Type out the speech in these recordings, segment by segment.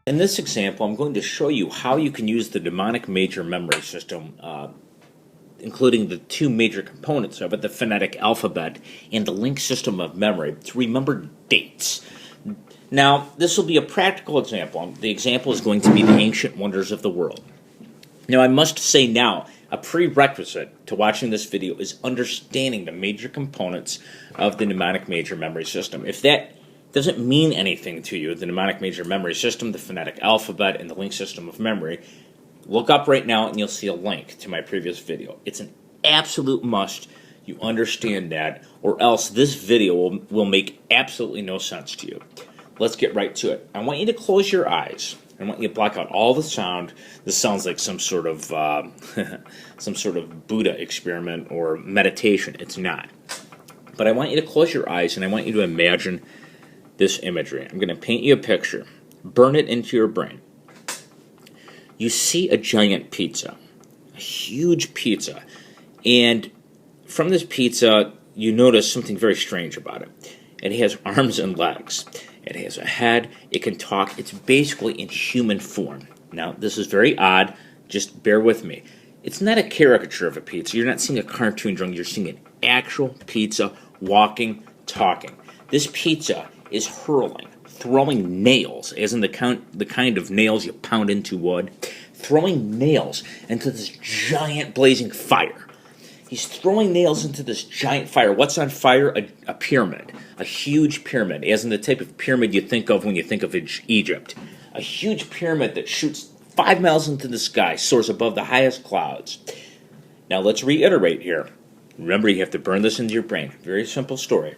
In this example, I'm going to show you how you can use the mnemonic major memory system, including the two major components of it, the phonetic alphabet and the link system of memory, to remember dates. Now, this will be a practical example. The example is going to be the ancient wonders of the world. Now, I must say now, a prerequisite to watching this video is understanding the major components of the mnemonic major memory system. If that doesn't mean anything to you, the mnemonic major memory system, the phonetic alphabet, and the link system of memory, look up right now and you'll see a link to my previous video. It's an absolute must you understand that, or else this video will make absolutely no sense to you. Let's get right to it. I want you to close your eyes. I want you to block out all the sound. This sounds like some sort of some sort of Buddha experiment or meditation. It's not. But I want you to close your eyes and I want you to imagine this imagery. I'm going to paint you a picture. Burn it into your brain. You see a giant pizza, a huge pizza, and from this pizza, you notice something very strange about it. It has arms and legs. It has a head. It can talk. It's basically in human form. Now, this is very odd. Just bear with me. It's not a caricature of a pizza. You're not seeing a cartoon drawing. You're seeing an actual pizza walking, talking. This pizza is hurling, throwing nails, as in the kind of nails you pound into wood, throwing nails into this giant blazing fire. He's throwing nails into this giant fire. What's on fire? A pyramid, a huge pyramid, as in the type of pyramid you think of when you think of Egypt. A huge pyramid that shoots 5 miles into the sky, soars above the highest clouds. Now let's reiterate here. Remember, you have to burn this into your brain. Very simple story.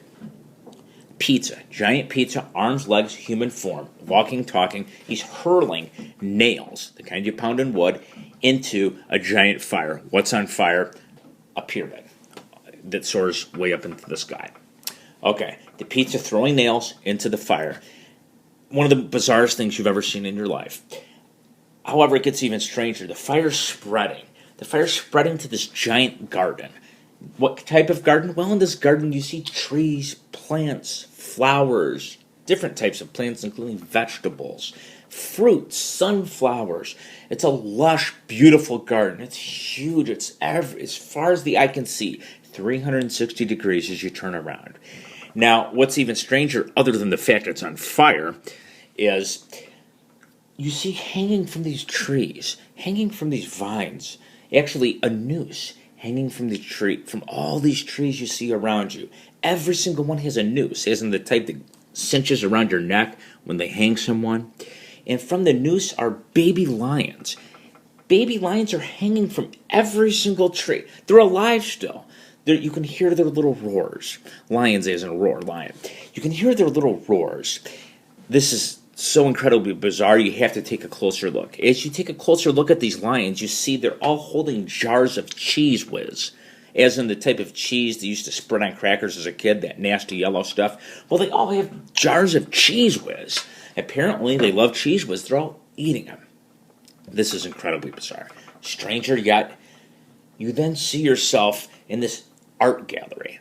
Pizza, giant pizza, arms, legs, human form, walking, talking. He's hurling nails, the kind you pound in wood, into a giant fire. What's on fire? A pyramid that soars way up into the sky. Okay, the pizza throwing nails into the fire. One of the bizarrest things you've ever seen in your life. However, it gets even stranger. The fire's spreading. The fire's spreading to this giant garden. What type of garden? Well, in this garden you see trees, plants, flowers, different types of plants, including vegetables, fruits, sunflowers. It's a lush, beautiful garden. It's huge. It's as far as the eye can see, 360 degrees as you turn around. Now, what's even stranger, other than the fact it's on fire, is you see hanging from these trees, hanging from these vines, actually a noose hanging from the tree, from all these trees you see around you. Every single one has a noose, as in the type that cinches around your neck when they hang someone. And from the noose are baby lions. Baby lions are hanging from every single tree. They're alive still. You can hear their little roars. Lions as in roar, lion. You can hear their little roars. This is so incredibly bizarre, you have to take a closer look. As you take a closer look at these lions, you see they're all holding jars of Cheese Whiz, as in the type of cheese they used to spread on crackers as a kid, that nasty yellow stuff. Well, they all have jars of Cheese Whiz. Apparently, they love Cheese Whiz. They're all eating them. This is incredibly bizarre. Stranger yet, you then see yourself in this art gallery.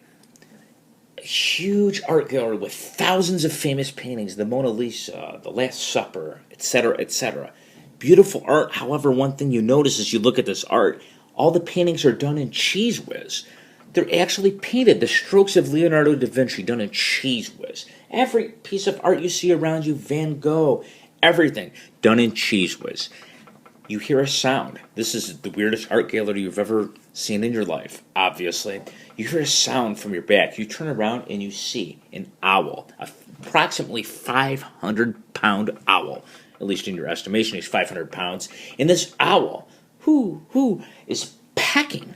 A huge art gallery with thousands of famous paintings, the Mona Lisa, the Last Supper, etc., etc. Beautiful art. However, one thing you notice as you look at this art, all the paintings are done in Cheese Whiz. They're actually painted, the strokes of Leonardo da Vinci done in Cheese Whiz. Every piece of art you see around you, Van Gogh, everything done in Cheese Whiz. You hear a sound. This is the weirdest art gallery you've ever seen in your life, obviously. You hear a sound from your back. You turn around and you see an owl, approximately 500-pound owl. At least in your estimation, he's 500 pounds. And this owl, who is pecking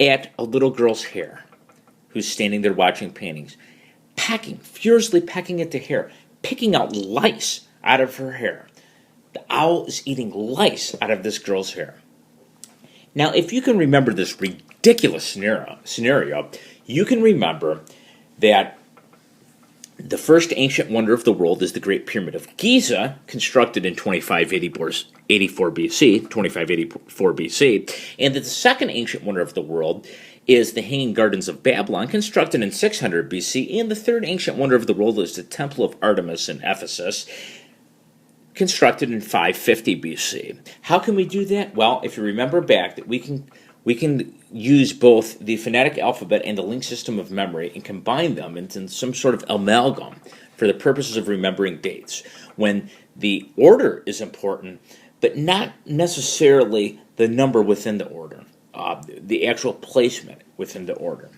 at a little girl's hair, who's standing there watching paintings. Pecking, furiously pecking at the hair, picking out lice out of her hair. The owl is eating lice out of this girl's hair. Now, if you can remember this ridiculous scenario, you can remember that the first ancient wonder of the world is the Great Pyramid of Giza, constructed in 2584 BC, and that the second ancient wonder of the world is the Hanging Gardens of Babylon, constructed in 600 BC, and the third ancient wonder of the world is the Temple of Artemis in Ephesus, constructed in 550 BC. How can we do that? Well, if you remember back that we can use both the phonetic alphabet and the link system of memory and combine them into some sort of amalgam for the purposes of remembering dates. When the order is important, but not necessarily the number within the order, the actual placement within the order.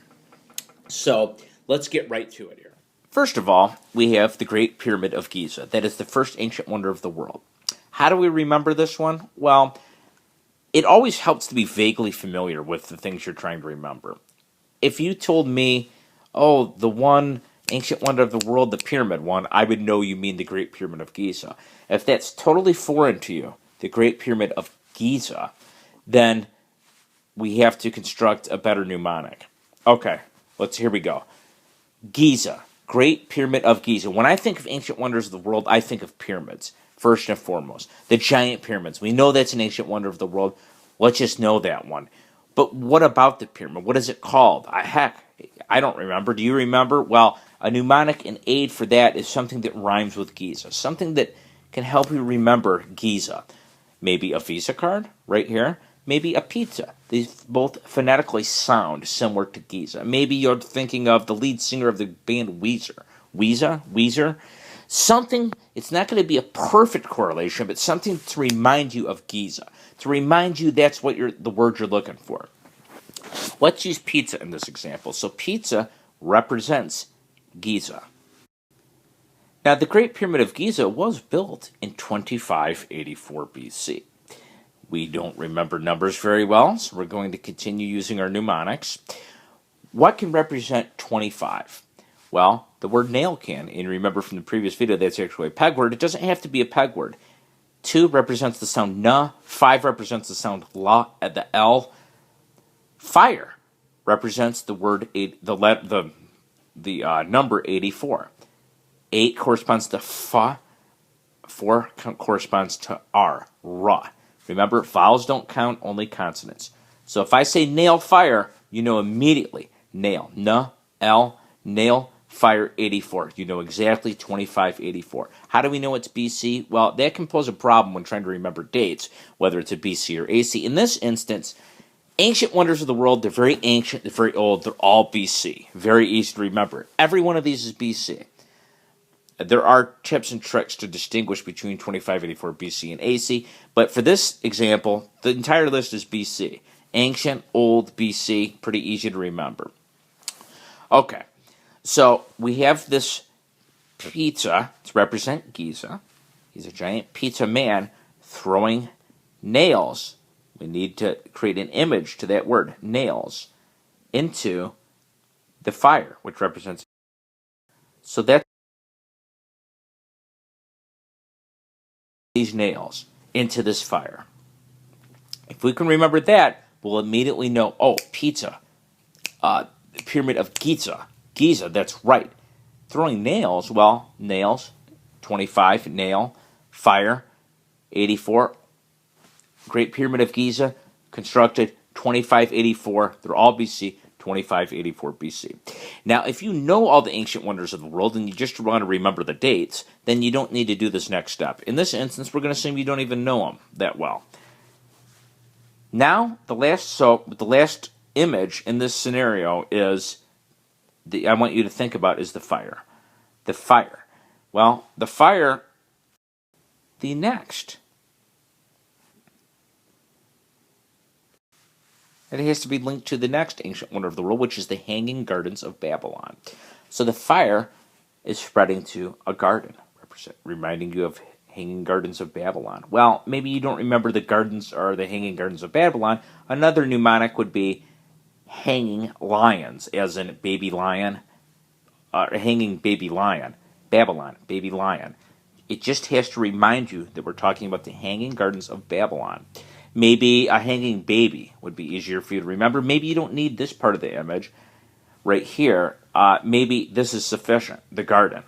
So let's get right to it here. First of all, we have the Great Pyramid of Giza. That is the first ancient wonder of the world. How do we remember this one? Well, it always helps to be vaguely familiar with the things you're trying to remember. If you told me, oh, the one ancient wonder of the world, the pyramid one, I would know you mean the Great Pyramid of Giza. If that's totally foreign to you, the Great Pyramid of Giza, then we have to construct a better mnemonic. Okay, here we go. Giza, Great Pyramid of Giza. When I think of ancient wonders of the world, I think of pyramids, first and foremost. The giant pyramids. We know that's an ancient wonder of the world. Let's just know that one. But what about the pyramid? What is it called? Heck, I don't remember. Do you remember? Well, a mnemonic and aid for that is something that rhymes with Giza. Something that can help you remember Giza. Maybe a Visa card, right here. Maybe a pizza. These both phonetically sound similar to Giza. Maybe you're thinking of the lead singer of the band Weezer. Weezer. Something, it's not going to be a perfect correlation, but something to remind you of Giza. To remind you that's what the word you're looking for. Let's use pizza in this example. So pizza represents Giza. Now, the Great Pyramid of Giza was built in 2584 BC. We don't remember numbers very well, so we're going to continue using our mnemonics. What can represent 25? Well, the word nail can, and remember from the previous video that's actually a peg word. It doesn't have to be a peg word. 2 represents the sound na, 5 represents the sound la at the L. Fire represents the word the number 84. 8 corresponds to fa, 4 corresponds to r, ra. Remember, vowels don't count, only consonants. So if I say nail fire, you know immediately. Nail, N, L, nail, fire, 84. You know exactly 2584. How do we know it's BC? Well, that can pose a problem when trying to remember dates, whether it's a BC or AC. In this instance, ancient wonders of the world, they're very ancient, they're very old, they're all BC. Very easy to remember. Every one of these is BC. There are tips and tricks to distinguish between 2584 BC and AC, but for this example, the entire list is BC. Ancient, old, BC, pretty easy to remember. Okay, so we have this pizza to represent Giza. He's a giant pizza man throwing nails. We need to create an image to that word, nails, into the fire, which represents. So that's these nails into this fire. If we can remember that, we'll immediately know, oh, pizza, pyramid of Giza. Giza, that's right. Throwing nails, well, nails, 25, nail, fire, 84. Great Pyramid of Giza, constructed 2584. They're all BC, 2584 BC. Now, if you know all the ancient wonders of the world and you just want to remember the dates, then you don't need to do this next step. In this instance, we're going to assume you don't even know them that well. Now, the last image in this scenario is, I want you to think about is the fire. The fire. Well, the fire, the next. And it has to be linked to the next ancient wonder of the world, which is the Hanging Gardens of Babylon. So the fire is spreading to a garden, reminding you of Hanging Gardens of Babylon. Well, maybe you don't remember the gardens or the Hanging Gardens of Babylon. Another mnemonic would be hanging lions, as in baby lion, hanging baby lion, Babylon, baby lion. It just has to remind you that we're talking about the Hanging Gardens of Babylon. Maybe a hanging baby would be easier for you to remember. Maybe you don't need this part of the image right here. Maybe this is sufficient, the garden.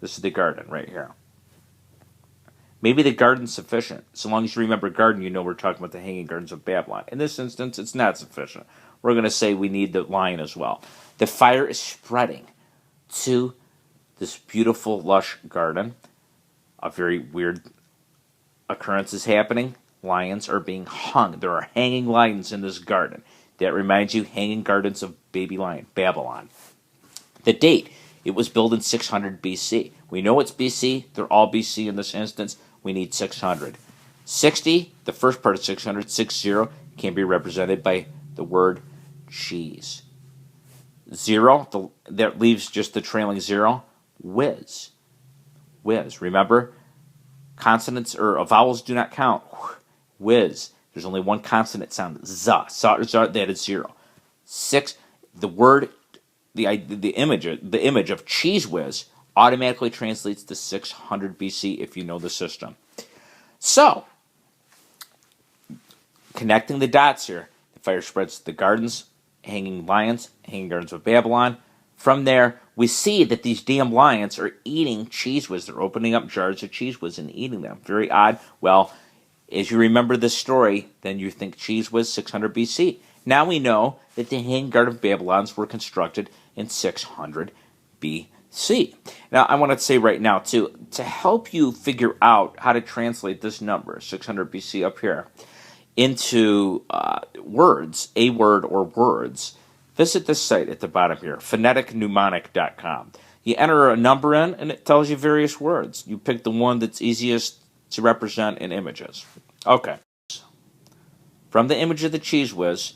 This is the garden right here. Maybe the garden's sufficient. So long as you remember garden, you know we're talking about the Hanging Gardens of Babylon. In this instance, it's not sufficient. We're going to say we need the lion as well. The fire is spreading to this beautiful, lush garden. A very weird occurrence is happening. Lions are being hung. There are hanging lions in this garden. That reminds you, Hanging Gardens of Baby Lion, Babylon. The date, it was built in 600 BC. We know it's BC. They're all BC in this instance. We need 600. 60, the first part of 600, 60, can be represented by the word cheese. 0, that leaves just the trailing 0, whiz. Whiz. Remember, consonants or vowels do not count. Whiz. There's only one consonant sound. Za. That is 0. 6. The word, the image of cheese whiz automatically translates to 600 BC if you know the system. So, connecting the dots here, the fire spreads to the gardens, hanging lions, Hanging Gardens of Babylon. From there, we see that these damn lions are eating cheese whiz. They're opening up jars of cheese whiz and eating them. Very odd. Well, as you remember this story, then you think cheese whiz 600 BC. Now we know that the Hanging Garden of Babylons were constructed in 600 BC. Now, I want to say right now, too, to help you figure out how to translate this number, 600 BC up here, into words, a word or words, visit this site at the bottom here, phoenetic.mnemonic.com. You enter a number in, and it tells you various words. You pick the one that's easiest to represent in images. Okay. From the image of the cheese whiz,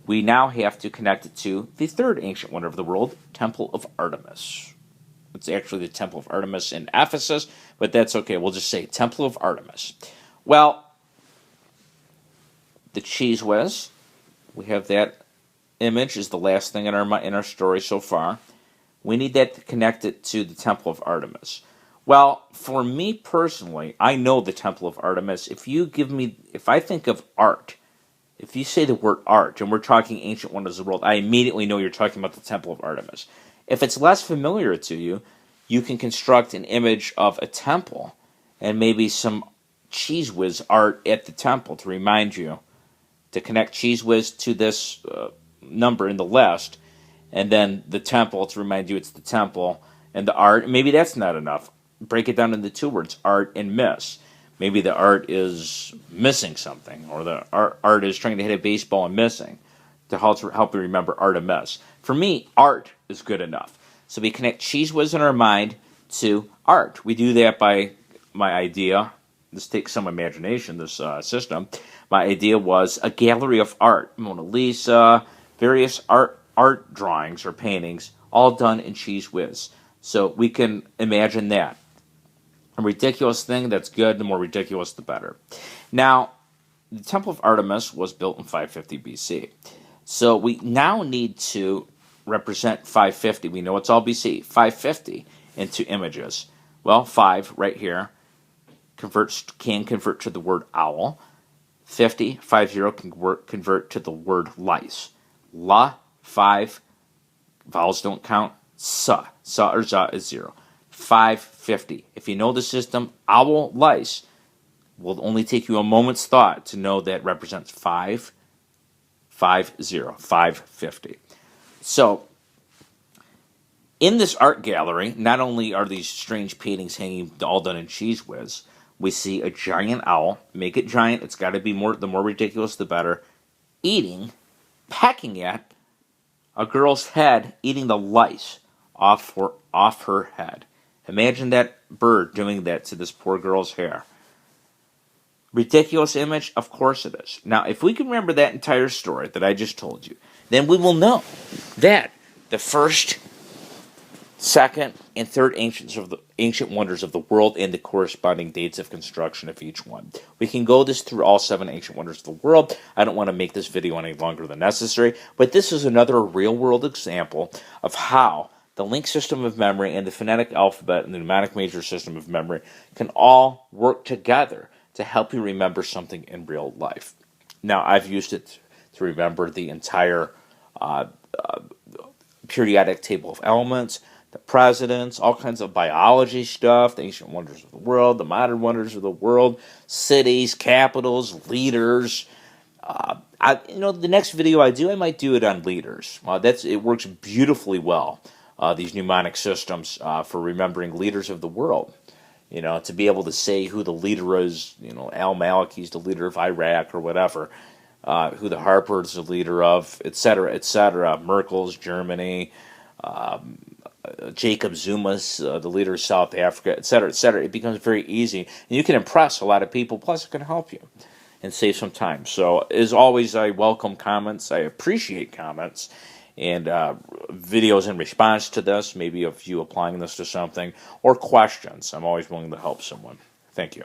we now have to connect it to the third ancient wonder of the world, Temple of Artemis. It's actually the Temple of Artemis in Ephesus, but that's okay. We'll just say Temple of Artemis. Well, the cheese whiz, we have that image is the last thing in our story so far. We need that to connect it to the Temple of Artemis. Well, for me personally, I know the Temple of Artemis. If I think of art, if you say the word art, and we're talking ancient wonders of the world, I immediately know you're talking about the Temple of Artemis. If it's less familiar to you, you can construct an image of a temple and maybe some cheese whiz art at the temple to remind you to connect cheese whiz to this number in the list, and then the temple to remind you it's the temple, and the art. Maybe that's not enough. Break it down into 2 words, art and miss. Maybe the art is missing something, or the art is trying to hit a baseball and missing, to help you remember Artemis. For me, art is good enough. So we connect cheese whiz in our mind to art. We do that by my idea. This takes some imagination, this system. My idea was a gallery of art, Mona Lisa, various art drawings or paintings, all done in cheese whiz. So we can imagine that. A ridiculous thing, that's good. The more ridiculous, the better. Now, the Temple of Artemis was built in 550 BC. So we now need to represent 550. We know it's all BC. 550 into images. Well, 5 right here can convert to the word owl. 50 can convert to the word lice. La, 5, vowels don't count. Sa or za is 0. 550. If you know the system, owl, lice will only take you a moment's thought to know that represents 550. So, in this art gallery, not only are these strange paintings hanging all done in cheese whiz, we see a giant owl. Make it giant. It's got to be the more ridiculous, the better. Pecking at a girl's head, eating the lice off her head. Imagine that bird doing that to this poor girl's hair. Ridiculous image? Of course it is. Now, if we can remember that entire story that I just told you, then we will know that the first, second, and third ancient wonders of the world and the corresponding dates of construction of each one. We can go through all 7 ancient wonders of the world. I don't want to make this video any longer than necessary, but this is another real-world example of how the link system of memory and the phonetic alphabet and the mnemonic major system of memory can all work together to help you remember something in real life. Now, I've used it to remember the entire periodic table of elements, the presidents, all kinds of biology stuff, the ancient wonders of the world, the modern wonders of the world, cities, capitals, leaders. The next video I do, I might do it on leaders. It works beautifully well. These mnemonic systems for remembering leaders of the world. You know, to be able to say who the leader is, you know, al-Maliki's the leader of Iraq or whatever, who the Harper is the leader of, et cetera, et cetera. Merkel's Germany, Jacob Zuma's the leader of South Africa, et cetera, et cetera. It becomes very easy, and you can impress a lot of people. Plus, it can help you and save some time. So, as always, I welcome comments. I appreciate comments and videos in response to this, maybe of you applying this to something, or questions. I'm always willing to help someone. Thank you.